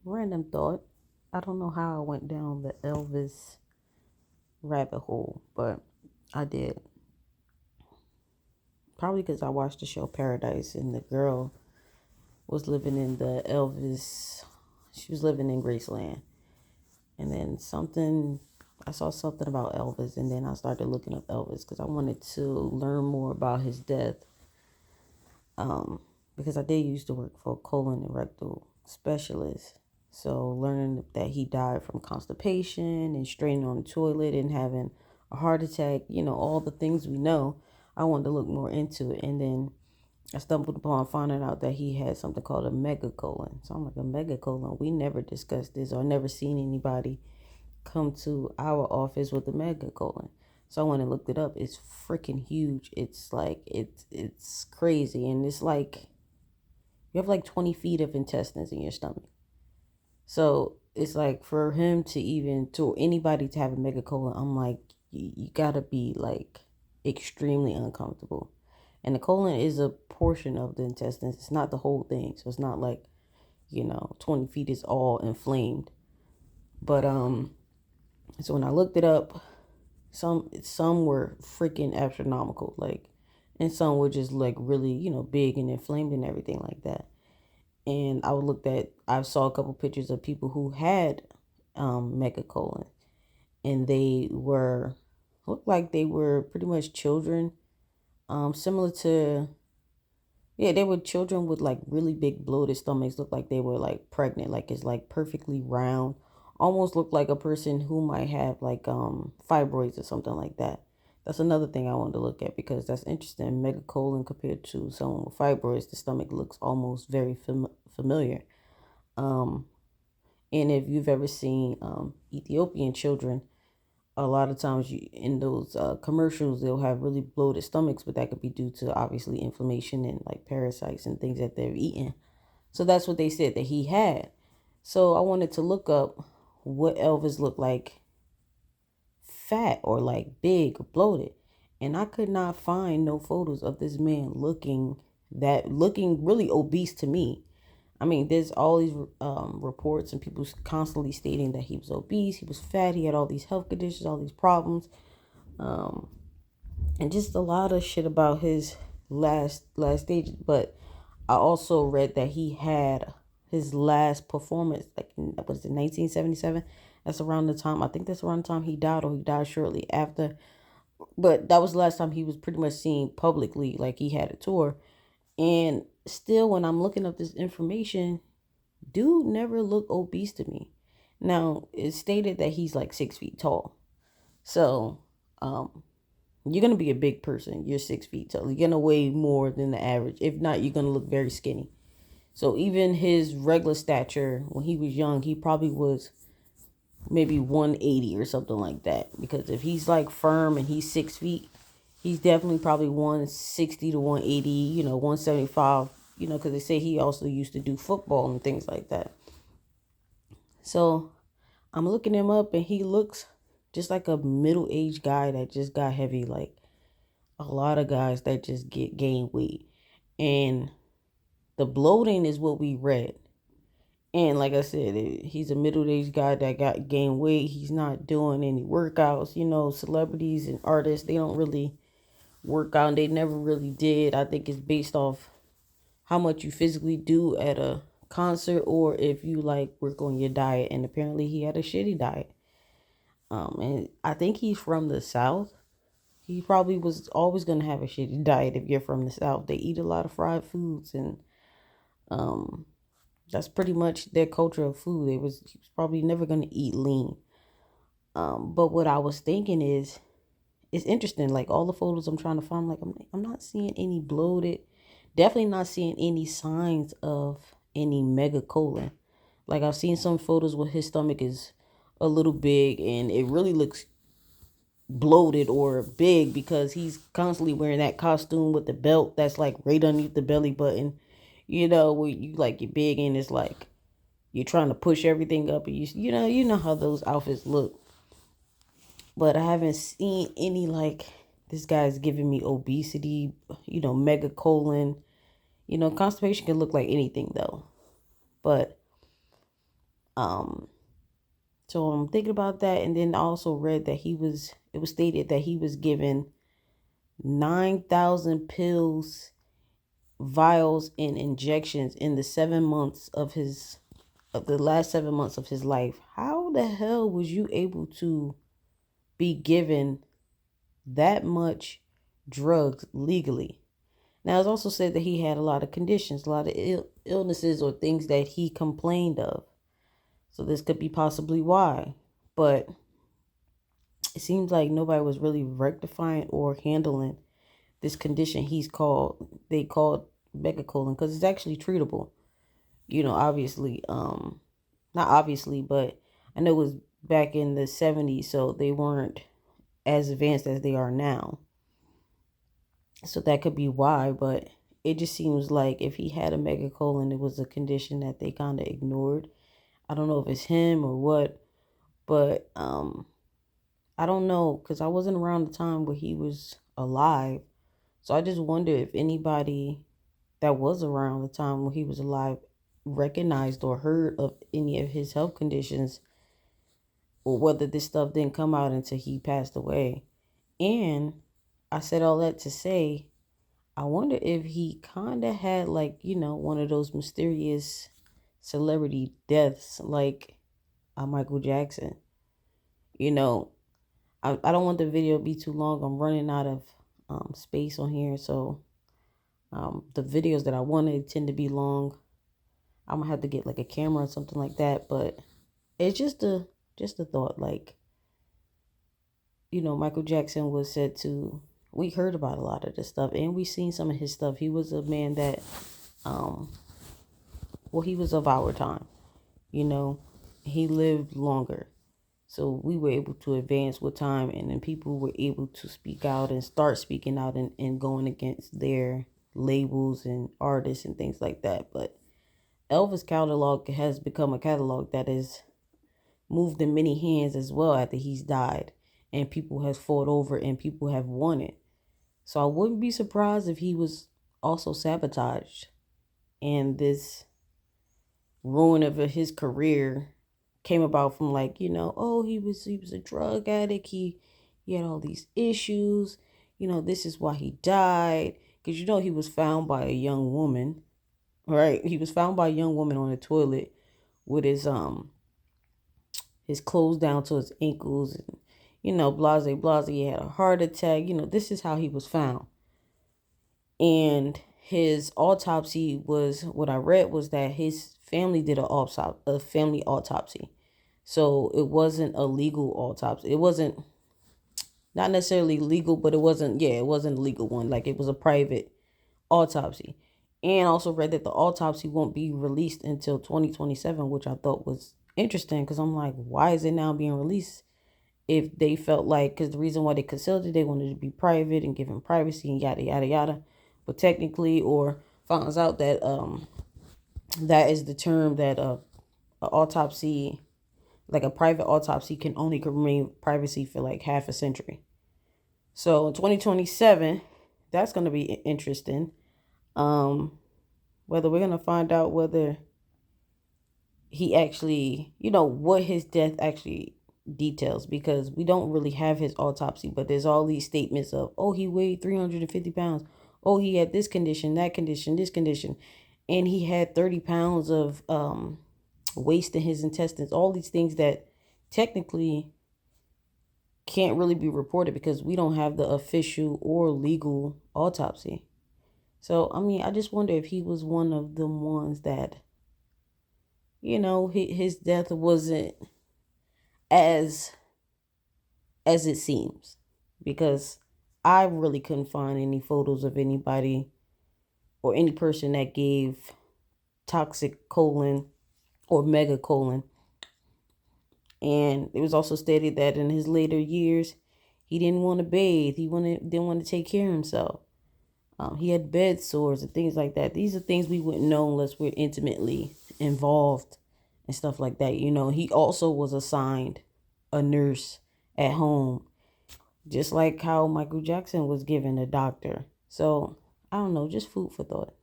Random thought. I don't know how I went down the Elvis rabbit hole, but I did. Probably because I watched the show Paradise and the girl was living in the Elvis, she was living in Graceland. And then I saw something about Elvis and then I started looking up Elvis because I wanted to learn more about his death. Because I did used to work for a colon and rectal specialist. So learning that he died from constipation and straining on the toilet and having a heart attack, all the things we know, I wanted to look more into it. And then I stumbled upon finding out that he had something called a megacolon. So I'm like, a megacolon? We never discussed this or never seen anybody come to our office with a megacolon. So I went and looked it up. It's freaking huge. It's like it's crazy. And it's like you have like 20 feet of intestines in your stomach. So it's like for him to anybody to have a megacolon, I'm like, you gotta be like extremely uncomfortable. And the colon is a portion of the intestines. It's not the whole thing. So it's not like, 20 feet is all inflamed. But so when I looked it up, some were freaking astronomical, like, and some were just like really, big and inflamed and everything like that. And I saw a couple pictures of people who had megacolon, and they were looked like they were pretty much children, similar to yeah, they were children with like really big bloated stomachs. Looked like they were like pregnant, like it's like perfectly round. Almost looked like a person who might have like fibroids or something like that. That's another thing I wanted to look at because that's interesting. Megacolon compared to someone with fibroids, the stomach looks almost very familiar. Um, and if you've ever seen Ethiopian children, a lot of times in those commercials, they'll have really bloated stomachs, but that could be due to obviously inflammation and like parasites and things that they're eating. So that's what they said that he had. So I wanted to look up what Elvis looked like fat or like big or bloated. And I could not find no photos of this man looking really obese to me. I mean, there's all these reports and people constantly stating that he was obese, he was fat, he had all these health conditions, all these problems, um, and just a lot of shit about his last stage. But I also read that he had his last performance, like was it 1977? That's around the time. I think that's around the time he died, or he died shortly after. But that was the last time he was pretty much seen publicly, like he had a tour. And still, when I'm looking up this information, dude never looked obese to me. Now, it's stated that he's like 6 feet tall. So, um, you're going to be a big person. You're 6 feet tall. You're going to weigh more than the average. If not, you're going to look very skinny. So, even his regular stature, when he was young, he probably was maybe 180 or something like that. Because if he's like firm and he's 6 feet, he's definitely probably 160 to 180, 175, because they say he also used to do football and things like that. So I'm looking him up and he looks just like a middle-aged guy that just got heavy, like a lot of guys that just get gain weight. And the bloating is what we read. And like I said, he's a middle-aged guy that got gain weight. He's not doing any workouts. Celebrities and artists, they don't really work out. And they never really did. I think it's based off how much you physically do at a concert or if you like work on your diet. And apparently he had a shitty diet. And I think he's from the South. He probably was always gonna have a shitty diet if you're from the South. They eat a lot of fried foods, and um, that's pretty much their culture of food. He was probably never gonna eat lean. But what I was thinking is, it's interesting. Like all the photos I'm trying to find, like I'm not seeing any bloated. Definitely not seeing any signs of any megacolon. Like I've seen some photos where his stomach is a little big and it really looks bloated or big because he's constantly wearing that costume with the belt that's like right underneath the belly button. Where you like you're big and it's like you're trying to push everything up and you know how those outfits look. But I haven't seen any like this guy's giving me obesity, megacolon. Constipation can look like anything though. But Um, so I'm thinking about that, and then I also read that it was stated that he was given 9,000 pills, vials, and injections in the last 7 months of his life. How the hell was you able to be given that much drugs legally? Now, it's also said that he had a lot of conditions, a lot of illnesses or things that he complained of. So this could be possibly why. But it seems like nobody was really rectifying or handling this condition they called megacolon, because it's actually treatable. Obviously, not obviously, but I know it was back in the 70s, so they weren't as advanced as they are now. So that could be why, but it just seems like if he had a megacolon, it was a condition that they kind of ignored. I don't know if it's him or what, but I don't know, because I wasn't around the time where he was alive. So I just wonder if anybody that was around the time when he was alive recognized or heard of any of his health conditions, or whether this stuff didn't come out until he passed away. And I said all that to say, I wonder if he kind of had, like, one of those mysterious celebrity deaths, like Michael Jackson. You know, I don't want the video to be too long. I'm running out of space on here. So the videos that I wanted tend to be long. I'm going to have to get like a camera or something like that. But it's just a thought. Like, Michael Jackson was said to, we heard about a lot of this stuff and we seen some of his stuff. He was a man that, he was of our time, he lived longer. So we were able to advance with time, and then people were able to speak out and start speaking out and going against their labels and artists and things like that. But Elvis' catalog has become a catalog that is moved in many hands as well after he's died, and people has fought over and people have won it. So I wouldn't be surprised if he was also sabotaged, and this ruin of his career came about from, like, he was a drug addict, he had all these issues, this is why he died, because he was found by a young woman, right? He was found by a young woman on the toilet with his clothes down to his ankles, and blase, he had a heart attack. This is how he was found. And his autopsy was, what I read was that his family did a family autopsy. So it wasn't a legal autopsy. It wasn't, not necessarily legal, but it wasn't a legal one. Like, it was a private autopsy. And also read that the autopsy won't be released until 2027, which I thought was interesting, because I'm like, why is it now being released? If they felt like, because the reason why they concealed it, they wanted to be private and give him privacy and yada, yada, yada. But technically, or finds out that that is the term that a autopsy, like a private autopsy, can only remain privacy for like half a century. So in 2027, that's going to be interesting. Whether we're going to find out whether he actually, what his death actually details, because we don't really have his autopsy, but there's all these statements of, oh, he weighed 350 pounds. Oh, he had this condition, that condition, this condition. And he had 30 pounds of waste in his intestines. All these things that technically can't really be reported because we don't have the official or legal autopsy. So, I mean, I just wonder if he was one of the ones that, his death wasn't as it seems, because I really couldn't find any photos of anybody or any person that gave toxic colon or megacolon. And it was also stated that in his later years, he didn't want to bathe. Didn't want to take care of himself. He had bed sores and things like that. These are things we wouldn't know unless we're intimately involved and stuff like that. He also was assigned a nurse at home, just like how Michael Jackson was given a doctor. So I don't know, just food for thought.